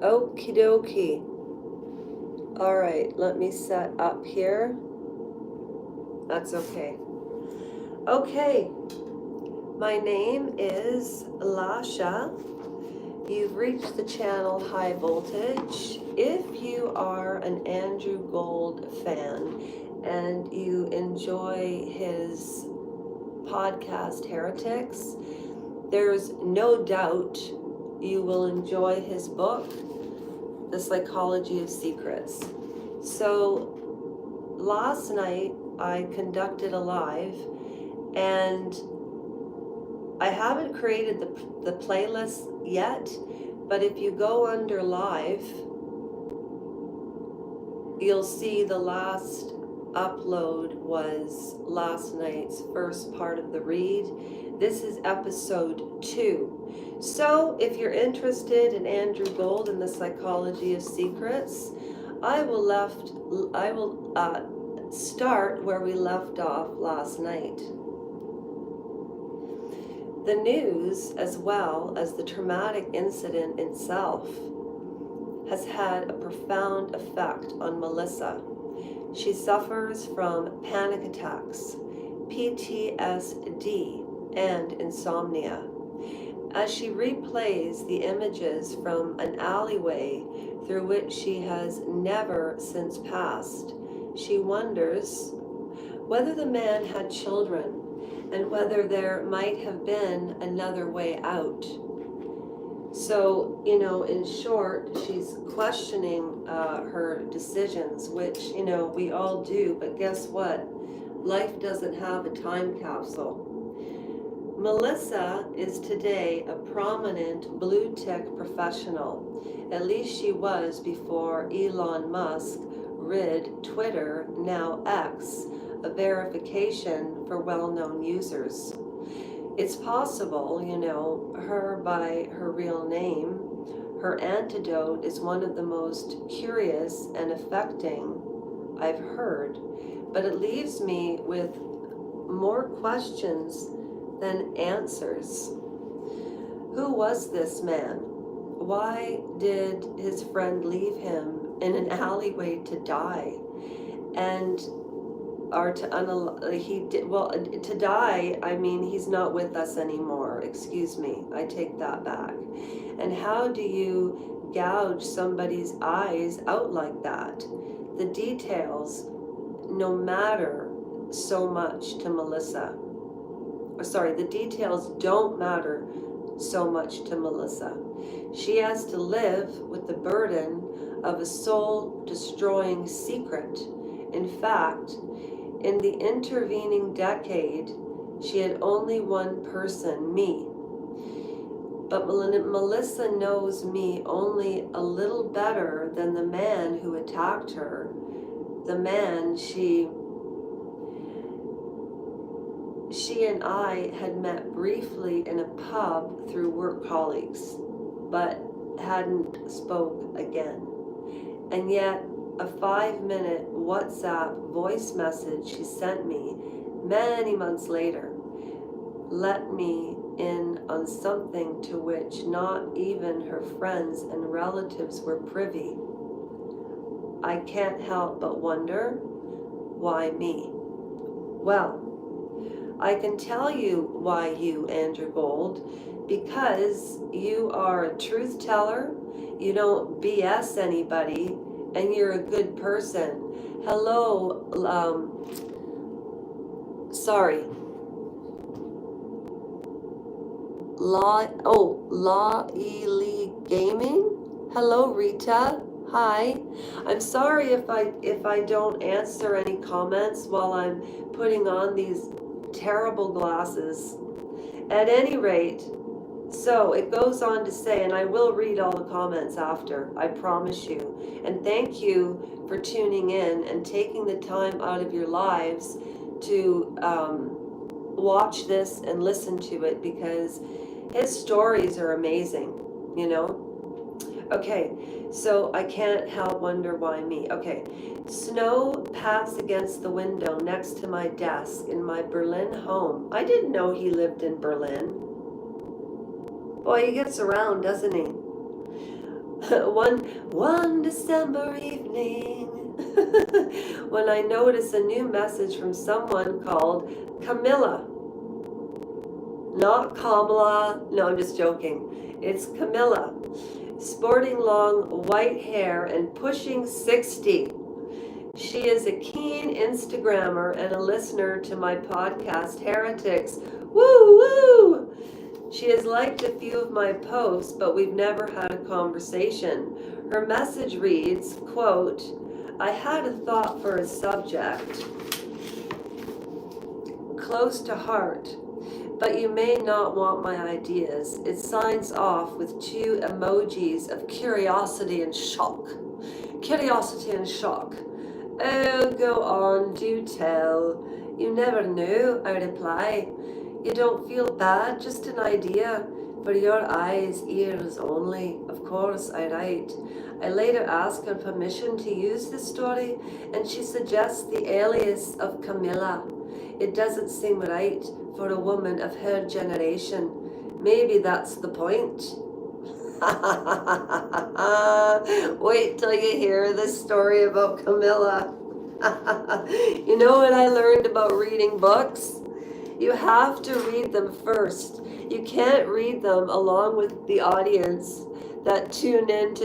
Okie dokie. All right, let me set up here. That's okay. Okay, my name is Lasha. You've reached the channel High Voltage. If you are an Andrew Gold fan and you enjoy his podcast Heretics, there's no doubt you will enjoy his book, The Psychology of Secrets. So last night I conducted a live, and I haven't created the playlist yet, but if you go under live, you'll see the last upload was last night's first part of the read. This is episode 2. So if you're interested in Andrew Gold and the Psychology of Secrets, I will start where we left off last night. The news, as well as the traumatic incident itself, has had a profound effect on Melissa. She suffers from panic attacks, PTSD, and insomnia. As she replays the images from an alleyway through which she has never since passed, she wonders whether the man had children and whether there might have been another way out. So, in short, she's questioning her decisions, which, we all do, but guess what? Life doesn't have a time capsule. Melissa is today a prominent blue-tick professional. At least she was before Elon Musk rid Twitter, now X, of verification for well-known users. It's possible, her by her real name. Her antidote is one of the most curious and affecting I've heard, but it leaves me with more questions than answers. Who was this man? Why did his friend leave him in an alleyway to die? And to die, I mean, he's not with us anymore. Excuse me, I take that back. And how do you gouge somebody's eyes out like that? The details no matter so much to Melissa. The details don't matter so much to Melissa. She has to live with the burden of a soul-destroying secret. In fact, in the intervening decade, she had only one person, me. But Melissa knows me only a little better than the man who attacked her, the man she and I had met briefly in a pub through work colleagues, but hadn't spoke again. And yet, a 5-minute WhatsApp voice message she sent me many months later let me in on something to which not even her friends and relatives were privy. I can't help but wonder, why me? Well, I can tell you why you, Andrew Gold, because you are a truth teller, you don't BS anybody, and you're a good person. Hello, La Ely Gaming? Hello, Rita. Hi. I'm sorry if I don't answer any comments while I'm putting on these terrible glasses. At any rate, so it goes on to say, and I will read all the comments after, I promise you. And thank you for tuning in and taking the time out of your lives to watch this and listen to it, because his stories are amazing, Okay, so I can't help wonder why me. Okay, snow pats against the window next to my desk in my Berlin home. I didn't know he lived in Berlin. Boy, he gets around, doesn't he? one December evening, when I notice a new message from someone called Camilla. Not Kamala. No, I'm just joking. It's Camilla. Sporting long white hair and pushing 60. She is a keen Instagrammer and a listener to my podcast, Heretics. Woo woo! She has liked a few of my posts, but we've never had a conversation. Her message reads, quote, I had a thought for a subject close to heart, but you may not want my ideas. It signs off with 2 emojis of curiosity and shock. Curiosity and shock. Oh, go on, do tell. You never know, I reply. You don't feel bad, just an idea. For your eyes, ears only. Of course, I write. I later ask her permission to use the story, and she suggests the alias of Camilla. It doesn't seem right for a woman of her generation. Maybe that's the point. Wait till you hear this story about Camilla. You know what I learned about reading books? You have to read them first. You can't read them along with the audience that tune in to